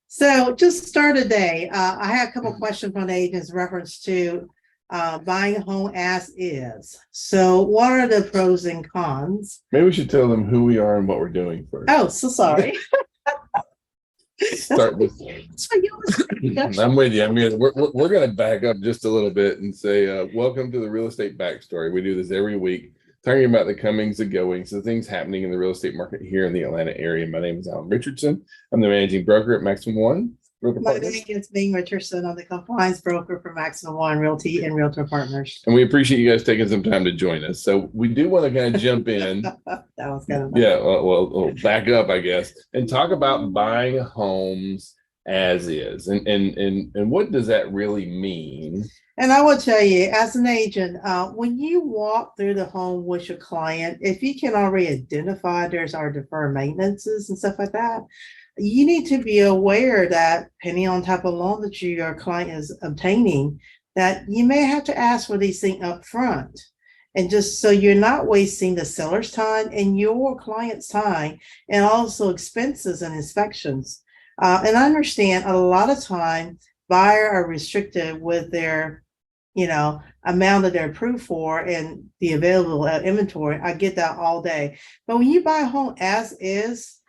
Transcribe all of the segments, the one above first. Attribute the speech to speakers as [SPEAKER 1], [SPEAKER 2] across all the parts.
[SPEAKER 1] So just start a day. I had a couple questions from the agents in reference to buying a home as is. So what are the pros and cons?
[SPEAKER 2] Maybe we should tell them who we are and what we're doing first.
[SPEAKER 1] Oh, so sorry.
[SPEAKER 2] Start with. I'm with you. I mean, we're going to back up just a little bit and say, welcome to the Real Estate Backstory. We do this every week, talking about the comings and goings, the things happening in the real estate market here in the Atlanta area. My name is Alan Richardson. I'm the managing broker at Maximum One.
[SPEAKER 1] My name is Bing Richardson. I'm the compliance broker for Maximum One Realty and Realtor Partners.
[SPEAKER 2] And we appreciate you guys taking some time to join us. So we do want to kind of jump in.
[SPEAKER 1] That was kind of
[SPEAKER 2] yeah. Well, back up, I guess, and talk about buying homes as is, and what does that really mean?
[SPEAKER 1] And I will tell you, as an agent, when you walk through the home with your client, if you can already identify there's our deferred maintenances and stuff like that, you need to be aware that depending on type of loan that your client is obtaining, that you may have to ask for these things up front. And just so you're not wasting the seller's time and your client's time, and also expenses and inspections. And I understand a lot of time buyers are restricted with their amount that they're approved for and the available inventory. I get that all day. But when you buy a home as is,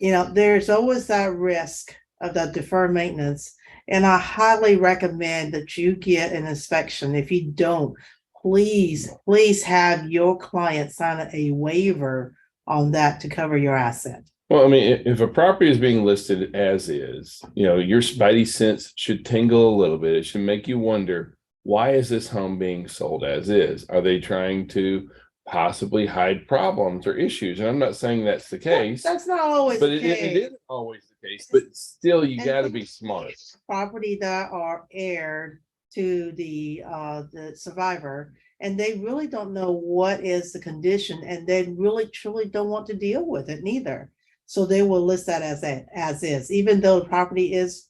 [SPEAKER 1] there's always that risk of that deferred maintenance. And I highly recommend that you get an inspection. If you don't, please have your client sign a waiver on that to cover your asset.
[SPEAKER 2] Well, I mean, if a property is being listed as is, your spidey sense should tingle a little bit. It should make you wonder, why is this home being sold as is? Are they trying to possibly hide problems or issues? And I'm not saying that's the case.
[SPEAKER 1] That's not always
[SPEAKER 2] the
[SPEAKER 1] case.
[SPEAKER 2] It isn't always the case, but still you got to be smart.
[SPEAKER 1] Property that are heired to the survivor, and they really don't know what is the condition, and they really truly don't want to deal with it neither. So they will list that as is, even though the property is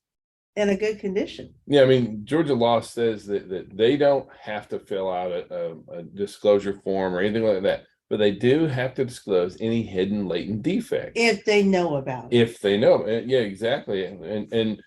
[SPEAKER 1] in a good condition.
[SPEAKER 2] Yeah, I mean, Georgia law says that they don't have to fill out a disclosure form or anything like that, but they do have to disclose any hidden latent defects
[SPEAKER 1] if they know about it.
[SPEAKER 2] If they know, yeah, exactly. And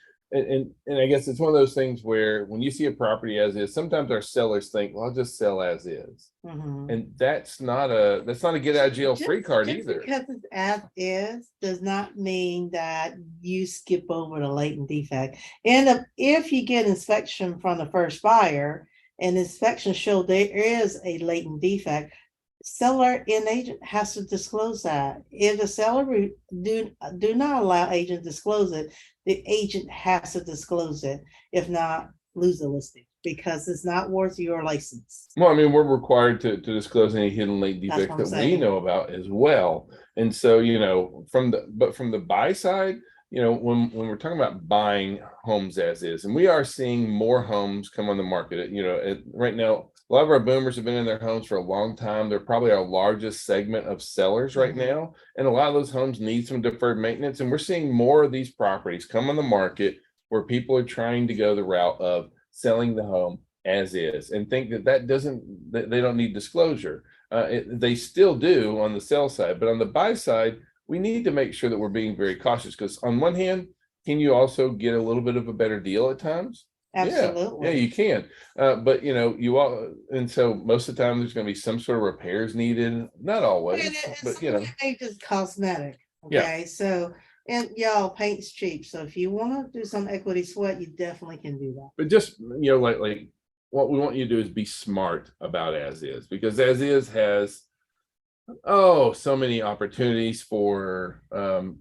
[SPEAKER 2] I guess it's one of those things where when you see a property as is, sometimes our sellers think, well, I'll just sell as is. Mm-hmm. And that's not a get out of jail free card either.
[SPEAKER 1] Because it's as is does not mean that you skip over the latent defect. And if you get inspection from the first buyer and inspection show there is a latent defect, seller and agent has to disclose that. If the seller do not allow agent to disclose it, the agent has to disclose it. If not, lose the listing because it's not worth your license.
[SPEAKER 2] Well, I mean, we're required to disclose any hidden latent defects that we know about as well. And so, from the buy side, when we're talking about buying homes as is, and we are seeing more homes come on the market, right now, a lot of our boomers have been in their homes for a long time. They're probably our largest segment of sellers right now. And a lot of those homes need some deferred maintenance. And we're seeing more of these properties come on the market where people are trying to go the route of selling the home as is and think that they don't need disclosure. They still do on the sell side, but on the buy side, we need to make sure that we're being very cautious because on one hand, can you also get a little bit of a better deal at times?
[SPEAKER 1] Absolutely.
[SPEAKER 2] Yeah, you can. But and so most of the time there's going to be some sort of repairs needed. Not always, but
[SPEAKER 1] it's just cosmetic. Okay. Yeah. So, and y'all, paint's cheap. So if you want to do some equity sweat, you definitely can do that.
[SPEAKER 2] But just like what we want you to do is be smart about as is, because as is has so many opportunities for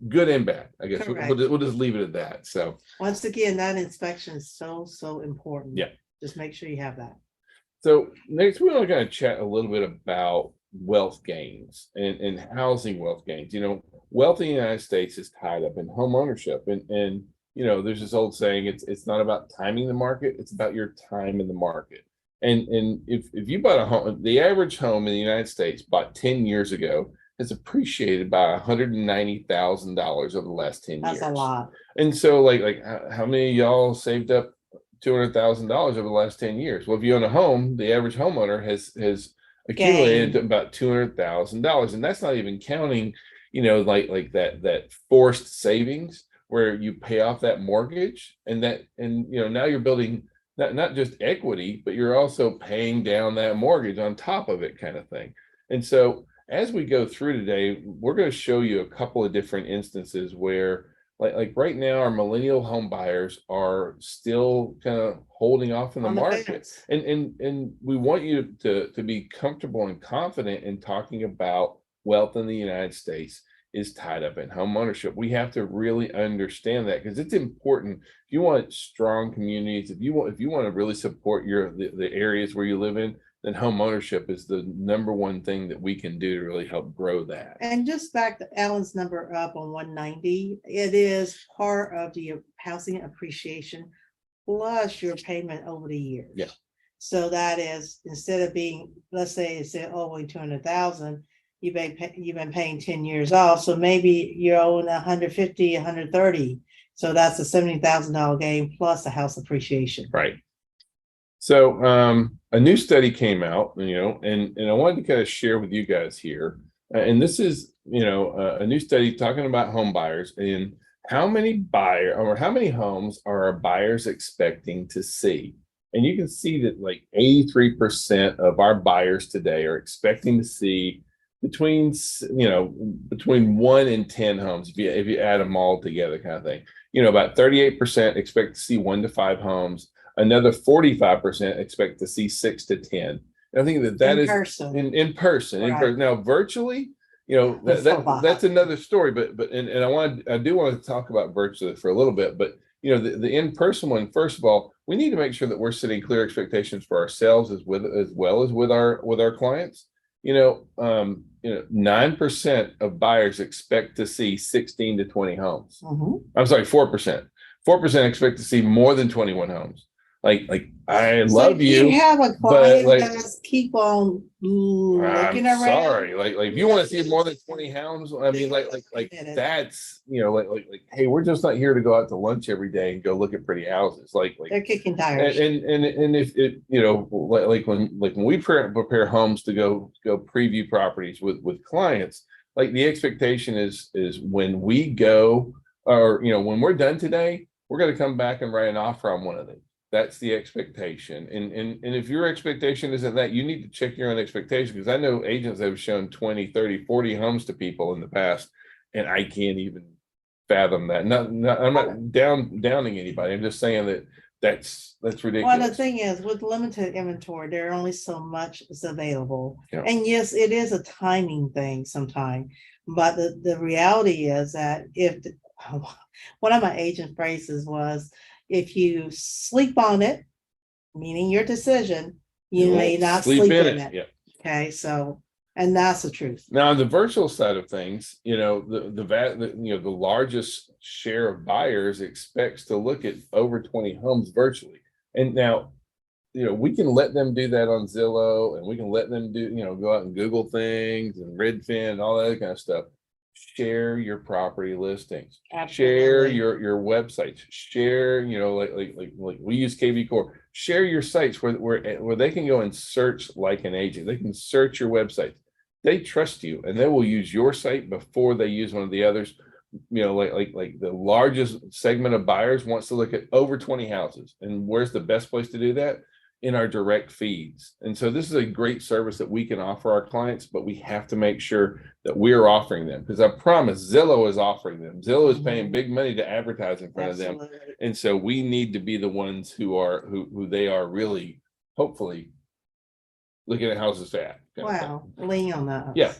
[SPEAKER 2] good and bad. I guess we'll just leave it at that. So
[SPEAKER 1] once again, that inspection is so important.
[SPEAKER 2] Yeah,
[SPEAKER 1] just make sure you have that.
[SPEAKER 2] So next, we're going to chat a little bit about wealth gains and housing wealth gains. Wealth in the United States is tied up in home ownership, and there's this old saying: it's not about timing the market; it's about your time in the market. And if you bought a home, the average home in the United States bought 10 years ago has appreciated by $190,000 over the last 10 years.
[SPEAKER 1] That's a lot.
[SPEAKER 2] And so like how many of y'all saved up $200,000 over the last 10 years? Well, if you own a home, the average homeowner has accumulated to about $200,000. And that's not even counting, like that forced savings where you pay off that mortgage, and now you're building not just equity, but you're also paying down that mortgage on top of it, kind of thing. And so as we go through today, we're going to show you a couple of different instances where, like right now, our millennial home buyers are still kind of holding off in the
[SPEAKER 1] On the
[SPEAKER 2] market.
[SPEAKER 1] fence.
[SPEAKER 2] And we want you to be comfortable and confident in talking about wealth in the United States is tied up in home ownership. We have to really understand that, because it's important. If you want strong communities, if you want to really support the areas where you live in, then home ownership is the number one thing that we can do to really help grow that.
[SPEAKER 1] And just back to Alan's number up on 190, it is part of the housing appreciation plus your payment over the years.
[SPEAKER 2] Yeah.
[SPEAKER 1] So that is, instead of being, let's say it's owing 200,000, you've been paying 10 years off. So maybe you're owing 150, 130. So that's a $70,000 gain plus a house appreciation.
[SPEAKER 2] Right. So a new study came out, and I wanted to kind of share with you guys here. And this is, a new study talking about home buyers and how many homes are our buyers expecting to see. And you can see that like 83% of our buyers today are expecting to see between 1 and 10 homes, if you add them all together, kind of thing. About 38% expect to see 1 to 5 homes. Another 45% expect to see 6 to 10. And I think that is in person. Right. Now, virtually, that's another story. But I do want to talk about virtually for a little bit. But the in-person one, first of all, we need to make sure that we're setting clear expectations for ourselves as well as with our clients. 9% of buyers expect to see 16 to 20 homes.
[SPEAKER 1] Mm-hmm.
[SPEAKER 2] I'm sorry, 4%. 4% expect to see more than 21 homes. Like I love you.
[SPEAKER 1] You have a client that keep on looking around.
[SPEAKER 2] Sorry, like if you want to see more than 20 hounds, I mean, like that's like hey, we're just not here to go out to lunch every day and go look at pretty houses. Like
[SPEAKER 1] they're kicking tires.
[SPEAKER 2] And if it like when we prepare homes to go preview properties with clients, like the expectation is when we go, or when we're done today, we're going to come back and write an offer on one of them. That's the expectation. And if your expectation isn't that, you need to check your own expectation, because I know agents that have shown 20, 30, 40 homes to people in the past, and I can't even fathom that. I'm not downing anybody. I'm just saying that's ridiculous.
[SPEAKER 1] Well, the thing is, with limited inventory, there are only so much is available.
[SPEAKER 2] Yeah.
[SPEAKER 1] And yes, it is a timing thing sometimes. But the reality is that one of my agent phrases was, if you sleep on it, meaning your decision, you may not sleep in it.
[SPEAKER 2] Yeah.
[SPEAKER 1] Okay, so, and that's the truth.
[SPEAKER 2] Now, on the virtual side of things, the largest share of buyers expects to look at over 20 homes virtually. And now, we can let them do that on Zillow, and we can let them go out and Google things and Redfin and all that kind of stuff. Share your property listings.
[SPEAKER 1] Absolutely.
[SPEAKER 2] Share your websites. Share, like we use KV Core. Share your sites where they can go and search like an agent. They can search your websites. They trust you, and they will use your site before they use one of the others. Like the largest segment of buyers wants to look at over 20 houses. And where's the best place to do that? In our direct feeds. And so this is a great service that we can offer our clients, but we have to make sure that we're offering them, because I promise Zillow is offering them. Zillow is paying big money to advertise in front of them. And so we need to be the ones who they are really, hopefully, looking at houses at.
[SPEAKER 1] Wow, lean on that.
[SPEAKER 2] Yeah.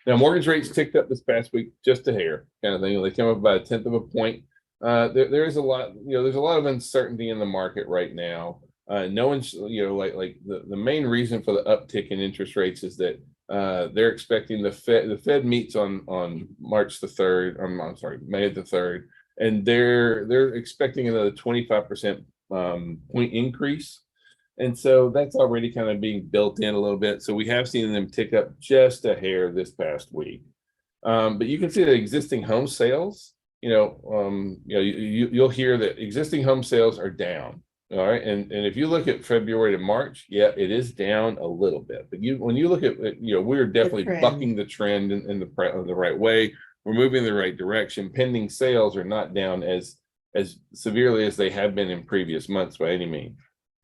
[SPEAKER 2] Now, mortgage rates ticked up this past week, just a hair kind of thing. They came up about 1/10 of a point. There's a lot, there's a lot of uncertainty in the market right now. No one's, like the main reason for the uptick in interest rates is that they're expecting the Fed meets on March the 3rd. I'm sorry, May the 3rd, and they're expecting another 25% point increase. And so that's already kind of being built in a little bit. So we have seen them tick up just a hair this past week. But you can see that existing home sales, you'll hear that existing home sales are down. All right. And if you look at February to March, yeah, it is down a little bit. But when you look at, we're definitely bucking the trend in the right way. we're moving in the right direction. Pending sales are not down as severely as they have been in previous months by any means.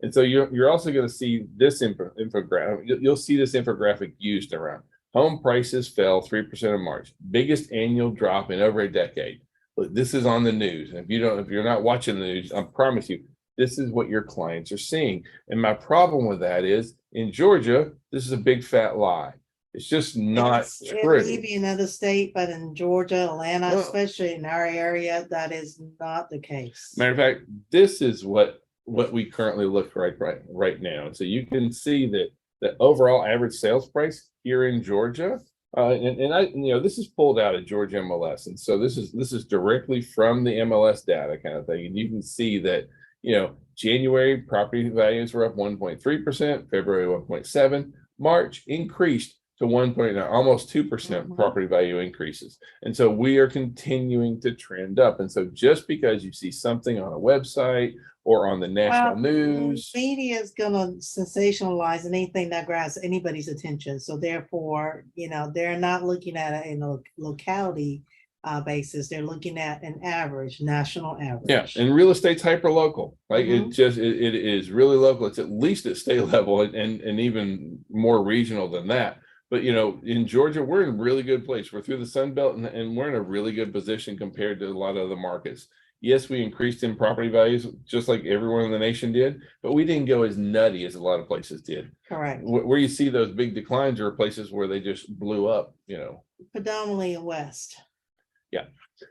[SPEAKER 2] And so you're also going to see this infographic. You'll see this infographic used around home prices fell 3% in March, biggest annual drop in over a decade. But this is on the news. And if you're not watching the news, I promise you, this is what your clients are seeing. And my problem with that is in Georgia, this is a big fat lie. It's just not
[SPEAKER 1] It
[SPEAKER 2] true.
[SPEAKER 1] may be another state, but in Georgia, Atlanta,
[SPEAKER 2] Well,
[SPEAKER 1] especially in our area, that is not the case.
[SPEAKER 2] Matter of fact, this is what we currently look right now. So you can see that the overall average sales price here in Georgia, and I, this is pulled out of Georgia MLS, and so this is directly from the MLS data kind of thing, and you can see that January property values were up 1.3%, February 1.7%, March increased to 1.9, almost 2% property value increases. And so we are continuing to trend up. And so just because you see something on a website or on the national news,
[SPEAKER 1] media is gonna sensationalize anything that grabs anybody's attention. So therefore, they're not looking at it in a locality basis. They're looking at an average, national average.
[SPEAKER 2] Yeah, and real estate's hyper local. Like it is really local. It's at least at state level and even more regional than that. But in Georgia, we're in a really good place. We're through the Sun Belt, and we're in a really good position compared to a lot of other markets. Yes, we increased in property values just like everyone in the nation did, but we didn't go as nutty as a lot of places did.
[SPEAKER 1] Correct.
[SPEAKER 2] Where you see those big declines are places where they just blew up.
[SPEAKER 1] Predominantly in West.
[SPEAKER 2] Yeah.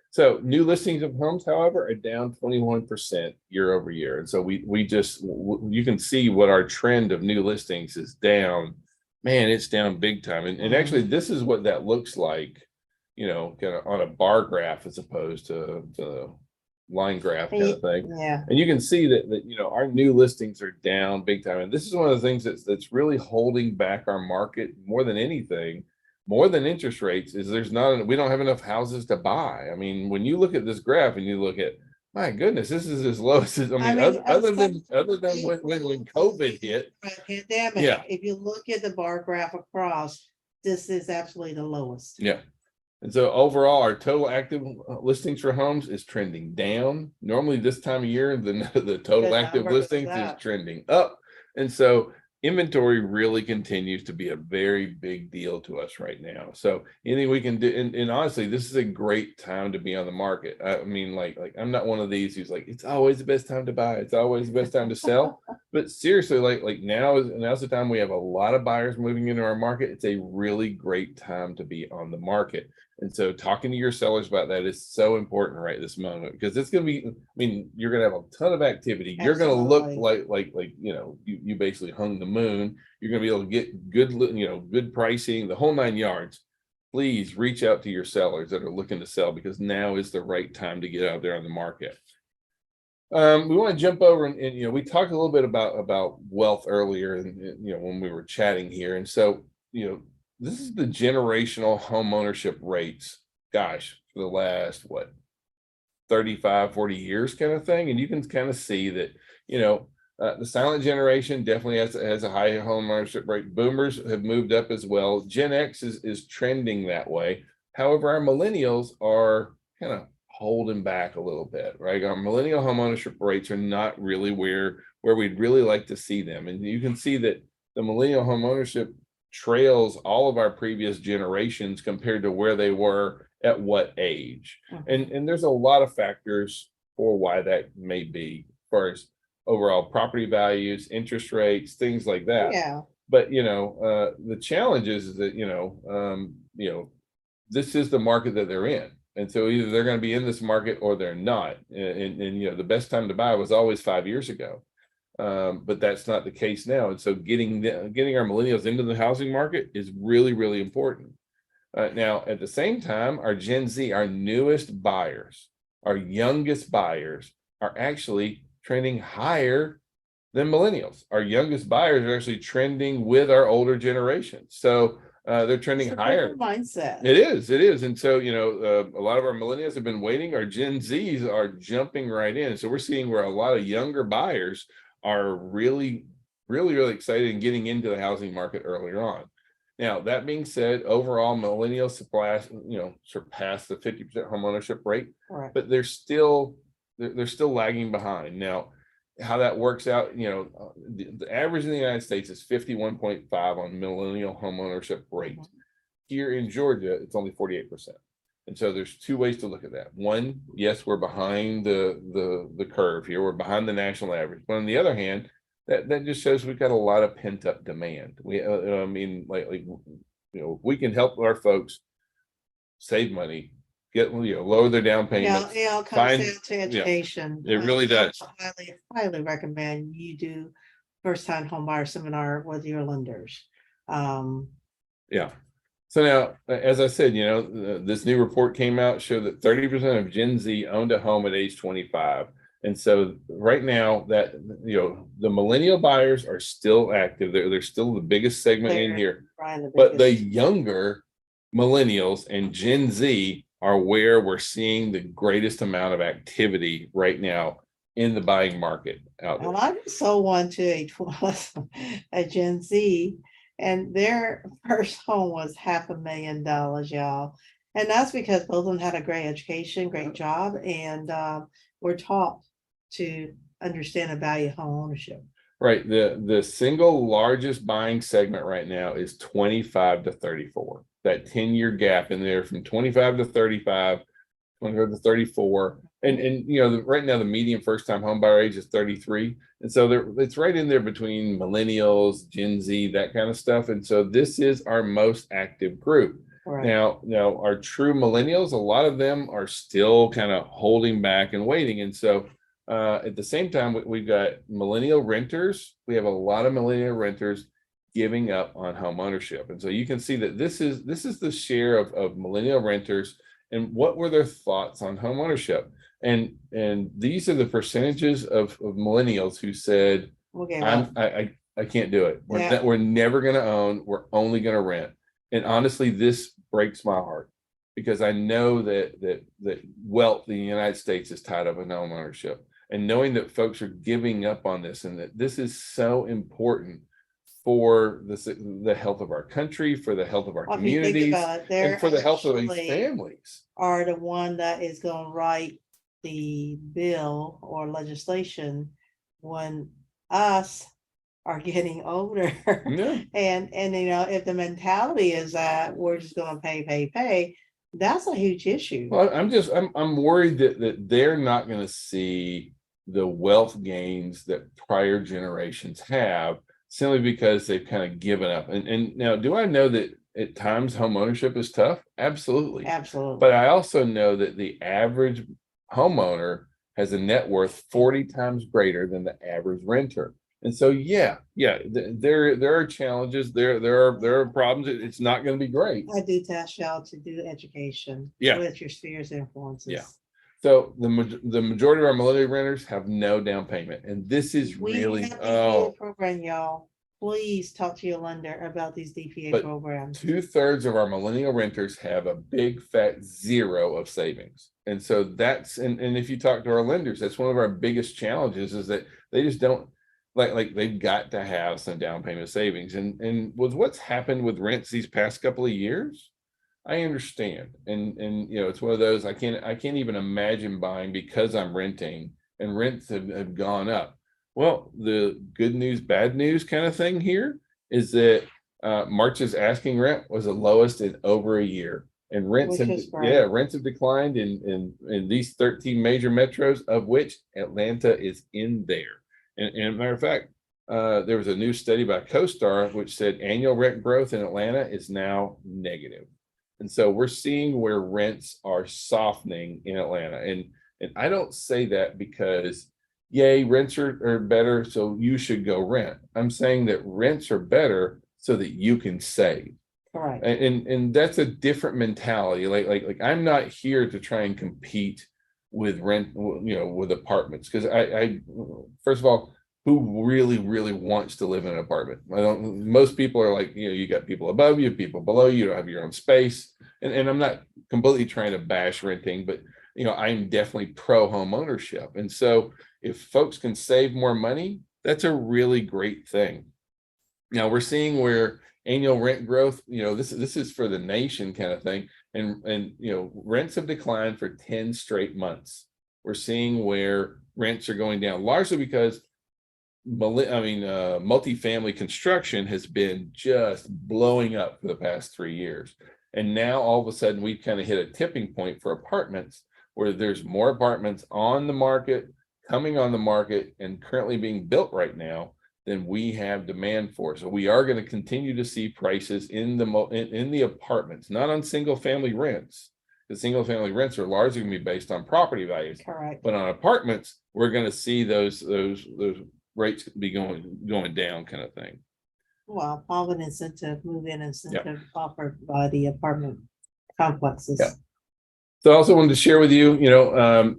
[SPEAKER 2] So new listings of homes, however, are down 21% year over year. And so you can see what our trend of new listings is down. Man, it's down big time. And actually, this is what that looks like, kind of on a bar graph as opposed to the line graph kind of thing.
[SPEAKER 1] Yeah.
[SPEAKER 2] And you can see that our new listings are down big time. And this is one of the things that's really holding back our market more than anything, more than interest rates, is we don't have enough houses to buy. I mean, when you look at this graph and you look at, my goodness, this is as low as other than when COVID hit.
[SPEAKER 1] Pandemic.
[SPEAKER 2] Yeah.
[SPEAKER 1] If you look at the bar graph across, this is absolutely the lowest.
[SPEAKER 2] Yeah. And so overall, our total active listings for homes is trending down. Normally this time of year, the total active listings is trending up. And so inventory really continues to be a very big deal to us right now. So anything we can do, and honestly, this is a great time to be on the market. I mean, like I'm not one of these who's like, it's always the best time to buy. It's always the best time to sell. But seriously, like now's the time we have a lot of buyers moving into our market. It's a really great time to be on the market. And so talking to your sellers about that is so important right this moment, because it's going to be, you're going to have a ton of activity. You're going to look like you basically hung the moon. You're going to be able to get good pricing, the whole 9 yards. Please reach out to your sellers that are looking to sell, because now is the right time to get out there on the market. We want to jump over and we talked a little bit about wealth earlier, and when we were chatting here. And so, this is the generational home ownership rates, gosh, for the last, 35, 40 years kind of thing. And you can kind of see that, the silent generation definitely has a high home ownership rate. Boomers have moved up as well. Gen X is trending that way. However, our millennials are kind of holding back a little bit, right? Our millennial home ownership rates are not really where we'd really like to see them. And you can see that the millennial home ownership trails all of our previous generations compared to where they were at what age. And there's a lot of factors for why that may be, as far as overall property values, interest rates, things like that.
[SPEAKER 1] Yeah.
[SPEAKER 2] But the challenge is that this is the market that they're in. And so either they're going to be in this market or they're not. And the best time to buy was always 5 years ago. But that's not the case now. And so getting our millennials into the housing market is really, really important. Now, at the same time, our Gen Z, our newest buyers, our youngest buyers are actually trending higher than millennials. Our youngest buyers are actually trending with our older generation. So they're trending higher.
[SPEAKER 1] Mindset.
[SPEAKER 2] It is. And so, a lot of our millennials have been waiting. Our Gen Zs are jumping right in. So we're seeing where a lot of younger buyers are really, really, really excited and getting into the housing market earlier on. Now, that being said, overall millennials surpass the 50% homeownership rate,
[SPEAKER 1] Right.
[SPEAKER 2] but they're still lagging behind. Now, how that works out, the average in the United States is 51.5 on millennial homeownership rate. Here in Georgia, it's only 48%. And so there's two ways to look at that. One, yes, we're behind the curve here. We're behind the national average. But on the other hand, that just shows we've got a lot of pent up demand. We we can help our folks save money, lower their down payments.
[SPEAKER 1] It comes
[SPEAKER 2] find-
[SPEAKER 1] down to education.
[SPEAKER 2] it really does.
[SPEAKER 1] I highly recommend you do first time home buyer seminar with your lenders.
[SPEAKER 2] Yeah. So now, as I said, this new report came out, showed that 30% of Gen Z owned a home at age 25. And so right now that, the millennial buyers are still active. They're still the biggest segment in here. But the younger millennials and Gen Z are where we're seeing the greatest amount of activity right now in the buying market out there.
[SPEAKER 1] Well, I just sold one to a Gen Z, and their first home was $500,000, y'all. And that's because both of them had a great education, great job, and were taught to understand the value of home ownership.
[SPEAKER 2] Right. The single largest buying segment right now is 25 to 34. That 10-year gap in there from 25 to 35, 25 to 34. And right now the median first time home buyer age is 33. And so it's right in there between millennials, Gen Z, that kind of stuff. And so this is our most active group. Right. Now our true millennials, a lot of them are still kind of holding back and waiting. And so at the same time, we've got millennial renters. We have a lot of millennial renters giving up on home ownership. And so you can see that this is the share of millennial renters and what were their thoughts on home ownership. And these are the percentages of millennials who said, I can't do it. We're never going to own. We're only going to rent. And honestly, this breaks my heart because I know that wealth in the United States is tied up in home ownership. And knowing that folks are giving up on this and that this is so important for the health of our country, for the health of our communities, and for the health of these families.
[SPEAKER 1] Are the one that is going to write the bill or legislation when us are getting older.
[SPEAKER 2] Yeah.
[SPEAKER 1] and if the mentality is that we're just going to pay, that's a huge issue.
[SPEAKER 2] Well, I'm worried that they're not going to see the wealth gains that prior generations have simply because they've kind of given up. And now, do I know that at times home ownership is tough? Absolutely. But I also know that the average homeowner has a net worth 40 times greater than the average renter. And so, there are challenges. There are problems. It's not going to be great.
[SPEAKER 1] I do task y'all to do education with your spheres of influences.
[SPEAKER 2] Yeah. So the majority of our millennial renters have no down payment, and this is really
[SPEAKER 1] program, y'all. Please talk to your lender about these DPA programs.
[SPEAKER 2] 2/3 of our millennial renters have a big fat zero of savings, and so that's and if you talk to our lenders, that's one of our biggest challenges is that they just don't like they've got to have some down payment savings, and with what's happened with rents these past couple of years. I understand. And it's one of those I can't even imagine buying because I'm renting and rents have gone up. Well, the good news, bad news kind of thing here is that March's asking rent was the lowest in over a year. And rents have declined in these 13 major metros, of which Atlanta is in there. And as a matter of fact, there was a new study by CoStar which said annual rent growth in Atlanta is now negative. And so we're seeing where rents are softening in Atlanta. And I don't say that because, yay, rents are better, so you should go rent. I'm saying that rents are better so that you can save.
[SPEAKER 1] Right.
[SPEAKER 2] And that's a different mentality. Like I'm not here to try and compete with rent, with apartments. Because I first of all, who really wants to live in an apartment? Most people are like, you got people above you, people below you, don't have your own space. And I'm not completely trying to bash renting, but I'm definitely pro home ownership. And so if folks can save more money, that's a really great thing. Now we're seeing where annual rent growth, this is for the nation kind of thing. And rents have declined for 10 straight months. We're seeing where rents are going down, largely because multifamily construction has been just blowing up for the past 3 years. And now all of a sudden we've kind of hit a tipping point for apartments, where there's more apartments on the market, coming on the market, and currently being built right now than we have demand for. So we are going to continue to see prices in the apartments, not on single family rents. The single family rents are largely going to be based on property values.
[SPEAKER 1] Correct.
[SPEAKER 2] But on apartments, we're going to see those rates be going down, kind of thing.
[SPEAKER 1] Well, all an incentive, move-in incentive offered by the apartment complexes.
[SPEAKER 2] Yeah. So I also wanted to share with you,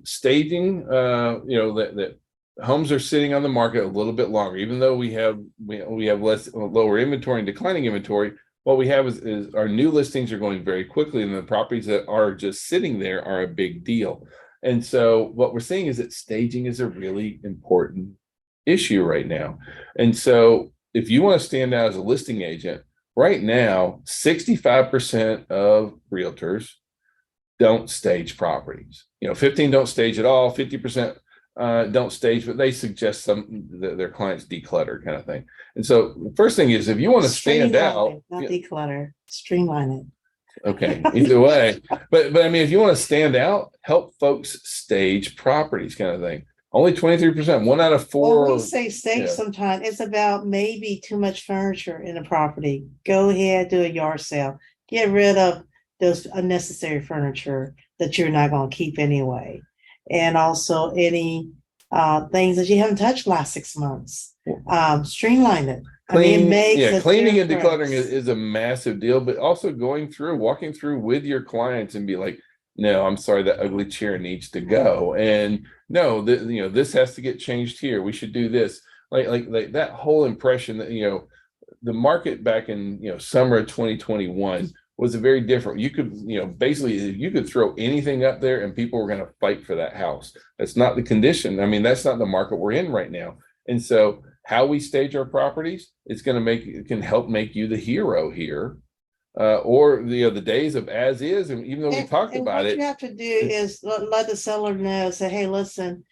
[SPEAKER 2] staging, that homes are sitting on the market a little bit longer, even though we have lower inventory and declining inventory. What we have is our new listings are going very quickly, and the properties that are just sitting there are a big deal. And so what we're seeing is that staging is a really important issue right now. And so if you want to stand out as a listing agent right now, 65% of realtors don't stage properties. 15 don't stage at all, 50% don't stage, but they suggest their clients declutter, kind of thing. And so the first thing is, if you want to stand out,
[SPEAKER 1] not declutter, streamline it.
[SPEAKER 2] Okay, either way. But I mean, if you want to stand out, help folks stage properties, kind of thing. Only 23%, 1 out of 4.
[SPEAKER 1] Well, we say stage sometimes. It's about maybe too much furniture in a property. Go ahead, do a yard sale. Get rid of those unnecessary furniture that you're not going to keep anyway. And also any things that you haven't touched last 6 months. Streamline it.
[SPEAKER 2] Cleaning and decluttering is a massive deal, but also walking through with your clients and be like, no, I'm sorry, that ugly chair needs to go. And no, this has to get changed here. We should do this. Like that whole impression that, the market back in, summer of 2021 was a very different. You could, basically you could throw anything up there and people were going to fight for that house. That's not the condition. I mean, that's not the market we're in right now. And so how we stage our properties, it can help make you the hero here. Or the days of as is, and even though we talked about it,
[SPEAKER 1] what you have to do is let the seller know, say, hey, listen,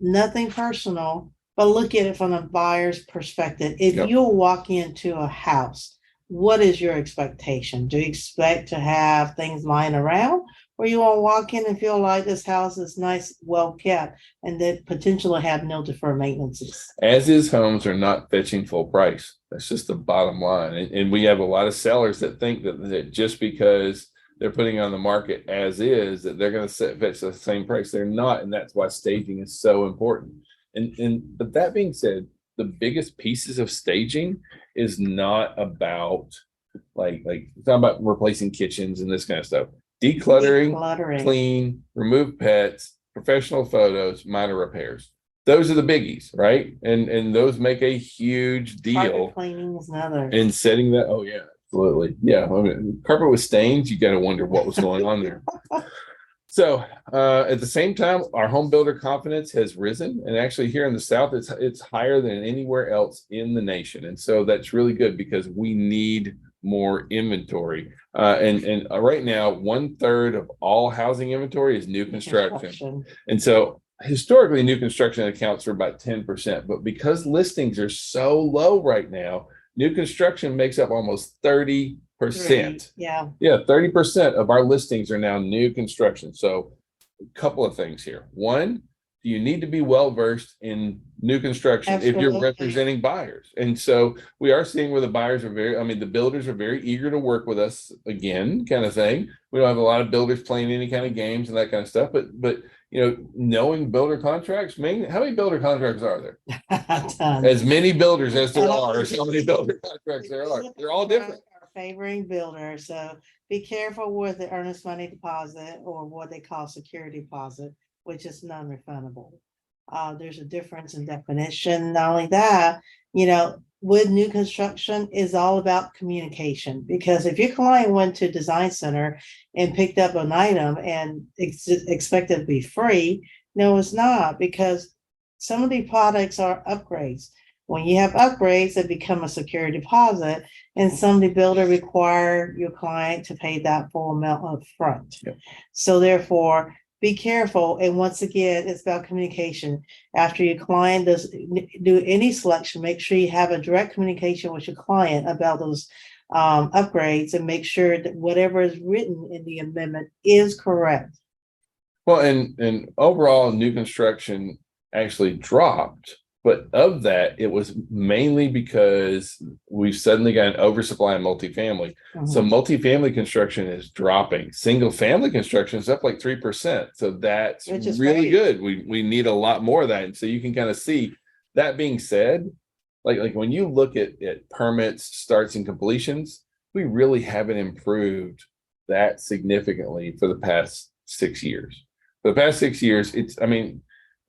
[SPEAKER 1] nothing personal, but look at it from a buyer's perspective. If you'll walk into a house, what is your expectation? Do you expect to have things lying around, or you want to walk in and feel like this house is nice, well kept, and that potentially have no deferred maintenances? As is homes are not fetching full price. That's just the bottom line. And we have a lot of sellers that think that just because they're putting on the market as is, that they're going to fetch the same price. They're not, and that's why staging is so important. But that being said, the biggest pieces of staging is not about it's not about replacing kitchens and this kind of stuff. Decluttering, clean, remove pets, professional photos, minor repairs. Those are the biggies, right? And those make a huge deal. Carpet cleaning is another. And setting that, oh yeah, absolutely. Yeah. I mean, carpet with stains, you got to wonder what was going on there. So at the same time, our home builder confidence has risen, and actually here in the South, it's higher than anywhere else in the nation. And so that's really good because we need more inventory. And right now, 1/3 of all housing inventory is new construction. And so historically, new construction accounts for about 10%, but because listings are so low right now, new construction makes up almost 30%. Yeah, 30% of our listings are now new construction. So a couple of things here. One, you need to be well versed in new construction if you're representing buyers. And so we are seeing where the buyers are the builders are very eager to work with us again, kind of thing. We don't have a lot of builders playing any kind of games and that kind of stuff, but knowing builder contracts, how many builder contracts are there? As many builders as there are, how many builder contracts there are. They're all different. Favoring builders, so be careful with the earnest money deposit or what they call security deposit, which is non-refundable. There's a difference in definition. Not only that, with new construction is all about communication, because if your client went to design center and picked up an item and expected to be free, no, it's not, because some of the products are upgrades. When you have upgrades, it become a secure deposit, and some the builder require your client to pay that full amount up front.
[SPEAKER 2] Yep.
[SPEAKER 1] So therefore, be careful. And once again, it's about communication. After your client does do any selection, make sure you have a direct communication with your client about those upgrades, and make sure that whatever is written in the amendment is correct.
[SPEAKER 2] Well, and overall new construction actually dropped, but of that, it was mainly because we've suddenly got an oversupply in multifamily. So multifamily construction is dropping. Single family construction is up like 3%. So that's
[SPEAKER 1] Which is
[SPEAKER 2] really
[SPEAKER 1] great.
[SPEAKER 2] good. We need a lot more of that. And so you can kind of see, that being said, like when you look at permits, starts, and completions, we really haven't improved that significantly for the past 6 years. For the past 6 years, it's, I mean,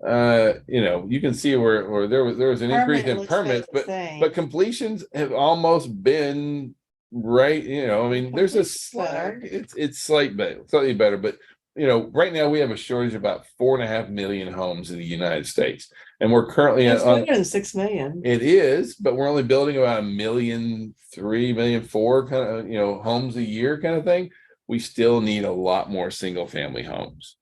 [SPEAKER 2] you know, you can see where there was an increase
[SPEAKER 1] Permit
[SPEAKER 2] in
[SPEAKER 1] looks
[SPEAKER 2] permits,
[SPEAKER 1] the same.
[SPEAKER 2] but completions have almost been right. You know, I mean, there's a slack. It's slightly better, but you know, right now we have a shortage of about 4.5 million homes in the United States, and we're currently
[SPEAKER 1] It's bigger than 6 million.
[SPEAKER 2] it is, but we're only building about 1.3 million, 1.4 kind of, you know, homes a year kind of thing. We still need a lot more single family homes.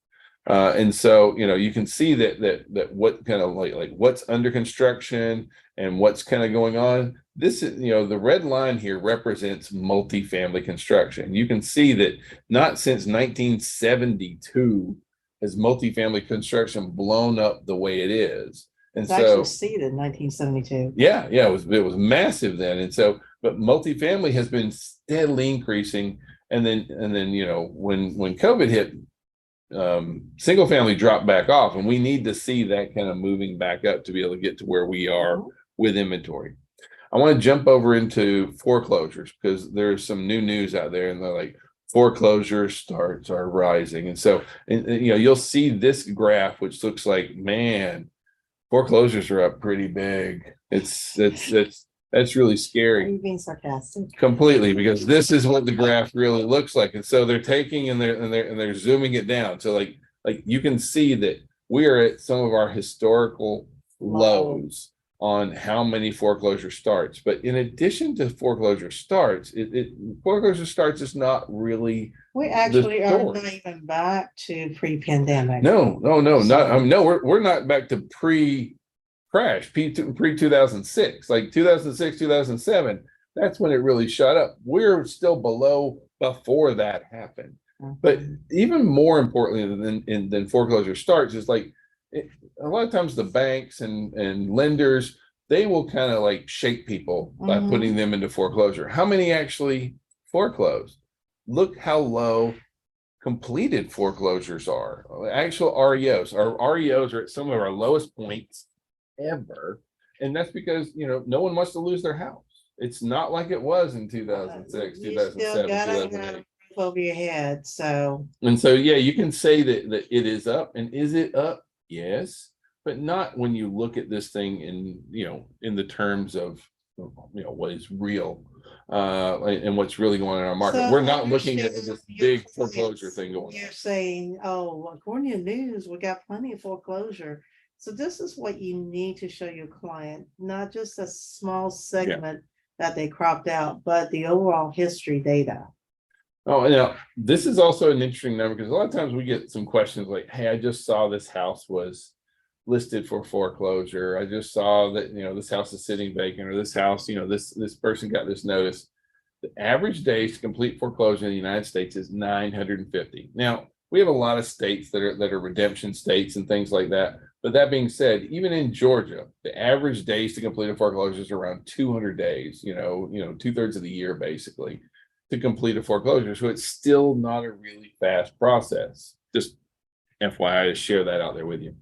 [SPEAKER 2] And so, you know, you can see that what kind of like what's under construction and what's kind of going on. This is, you know, the red line here represents multifamily construction. You can see that not since 1972 has multifamily construction blown up the way it is. And
[SPEAKER 1] It's actually
[SPEAKER 2] so,
[SPEAKER 1] seeded in 1972.
[SPEAKER 2] yeah, it was massive then. And so, but multifamily has been steadily increasing. And then you know, when COVID hit, single family dropped back off, and we need to see that kind of moving back up to be able to get to where we are with inventory. I want to jump over into foreclosures because there's some new news out there, and they're like, foreclosure starts are rising. And so, and, you know, you'll see this graph, which looks like, man, foreclosures are up pretty big. That's really
[SPEAKER 1] Are
[SPEAKER 2] scary.
[SPEAKER 1] you being sarcastic?
[SPEAKER 2] Completely, because this is what the graph really looks like. And so they're taking and they're zooming it down. So like you can see that we're at some of our historical lows on how many foreclosure starts. But in addition to foreclosure starts, foreclosure starts is not really
[SPEAKER 1] We actually are
[SPEAKER 2] story.
[SPEAKER 1] not even back to pre-pandemic.
[SPEAKER 2] No, we're not back to pre-crash, pre-2006, like 2006, 2007. That's when it really shot up. We're still below before that happened. But even more importantly than foreclosure starts is like a lot of times the banks and lenders, they will kind of like shake people by putting them into foreclosure. How many actually foreclosed? Look how low completed foreclosures are. Actual REOs. Our REOs are at some of our lowest points ever. And that's because, you know, no one wants to lose their house. It's not like it was in 2006, 2007, 2008.
[SPEAKER 1] Over your head. So,
[SPEAKER 2] and so, yeah, you can say that it is up. And is it up? Yes, but not when you look at this thing in, you know, in the terms of, you know, what is real and what's really going on in our market.
[SPEAKER 1] So
[SPEAKER 2] we're not looking at this big foreclosure thing going on.
[SPEAKER 1] You're saying, oh, according to news, we got plenty of foreclosure. So this is what you need to show your client, not just a small segment that they cropped out, but the overall history data.
[SPEAKER 2] Oh, now this is also an interesting number because a lot of times we get some questions like, hey, I just saw this house was listed for foreclosure. I just saw that, you know, this house is sitting vacant, or this house, you know, this person got this notice. The average days to complete foreclosure in the United States is 950. Now, we have a lot of states that are redemption states and things like that. But that being said, even in Georgia, the average days to complete a foreclosure is around 200 days, you know, 2/3 of the year, basically, to complete a foreclosure. So it's still not a really fast process. Just FYI, to share that out there with you.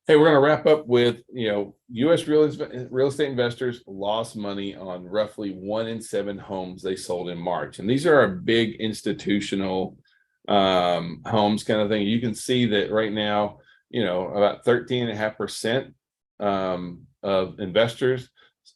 [SPEAKER 2] Hey, we're going to wrap up with, you know, U.S. real estate investors lost money on roughly 1 in 7 homes they sold in March. And these are our big institutional homes kind of thing. You can see that right now, you know, about 13.5% of investors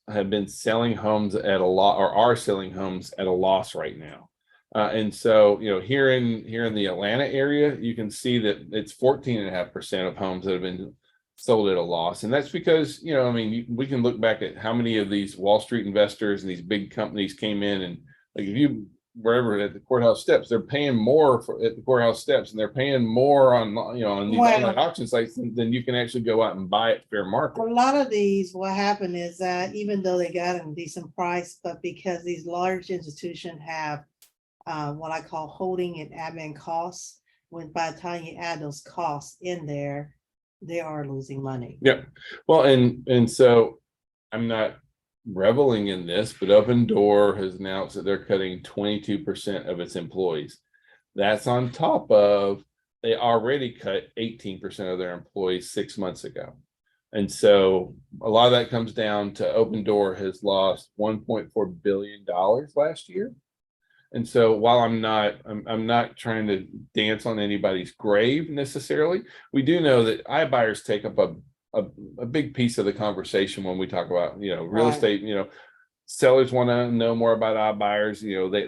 [SPEAKER 2] have been selling homes at a lot, or are selling homes at a loss right now. And so, you know, here in the Atlanta area, you can see that it's 14.5% of homes that have been sold at a loss. And that's because, I mean, we can look back at how many of these Wall Street investors and these big companies came in, and like if you wherever at the courthouse steps, they're paying more at the courthouse steps, and they're paying more on on these online auction sites than you can actually go out and buy at fair market.
[SPEAKER 1] A lot of these, what happened is that even though they got a decent price, but because these large institutions have what I call holding and admin costs, when by the time you add those costs in there, they are losing money.
[SPEAKER 2] Yeah. Well, and so I'm not reveling in this, but Opendoor has announced that they're cutting 22% of its employees. That's on top of they already cut 18% of their employees 6 months ago. And so a lot of that comes down to Opendoor has lost $1.4 billion last year. And so while I'm not trying to dance on anybody's grave necessarily, we do know that iBuyers take up a big piece of the conversation when we talk about, real estate. Sellers want to know more about iBuyers.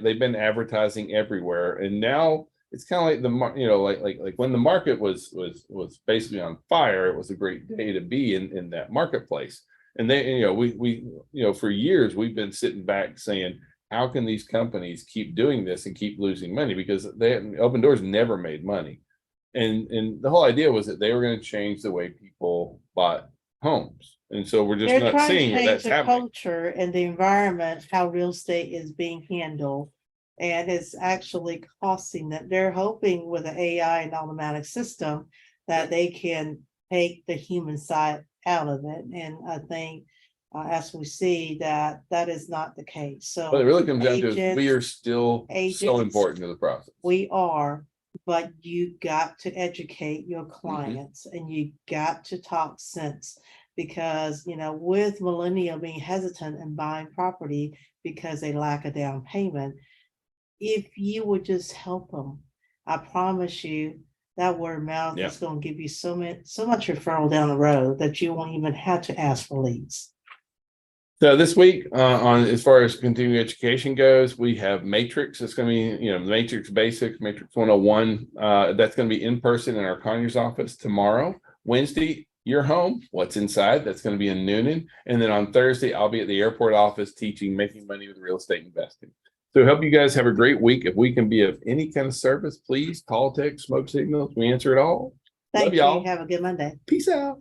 [SPEAKER 2] They've been advertising everywhere, and now it's kind of like like when the market was basically on fire, it was a great day to be in that marketplace. And they, we for years we've been sitting back saying, how can these companies keep doing this and keep losing money? Because Opendoor's never made money. And the whole idea was that they were going to change the way people bought homes. And so we're just not seeing where that's happening.
[SPEAKER 1] Culture and the environment, how real estate is being handled. And it's actually costing that. They're hoping with the AI and automatic system that they can take the human side out of it. And I think as we see that is not the case. So
[SPEAKER 2] but it really comes down to we are still so important to the process.
[SPEAKER 1] We are, but you got to educate your clients and you got to talk sense, because with millennial being hesitant and buying property because they lack a down payment, if you would just help them, I promise you that word of mouth is going to give you so much referral down the road that you won't even have to ask for leads.
[SPEAKER 2] So this week, on as far as continuing education goes, we have Matrix. It's going to be, Matrix Basics, Matrix 101. That's going to be in person in our Conyers office tomorrow. Wednesday, your home, what's inside. That's going to be in Noonan. And then on Thursday, I'll be at the airport office teaching making money with real estate investing. So I hope you guys have a great week. If we can be of any kind of service, please call, text, smoke signals. We answer it all.
[SPEAKER 1] Thank
[SPEAKER 2] Love
[SPEAKER 1] you.
[SPEAKER 2] y'all.
[SPEAKER 1] Have a good Monday.
[SPEAKER 2] Peace out.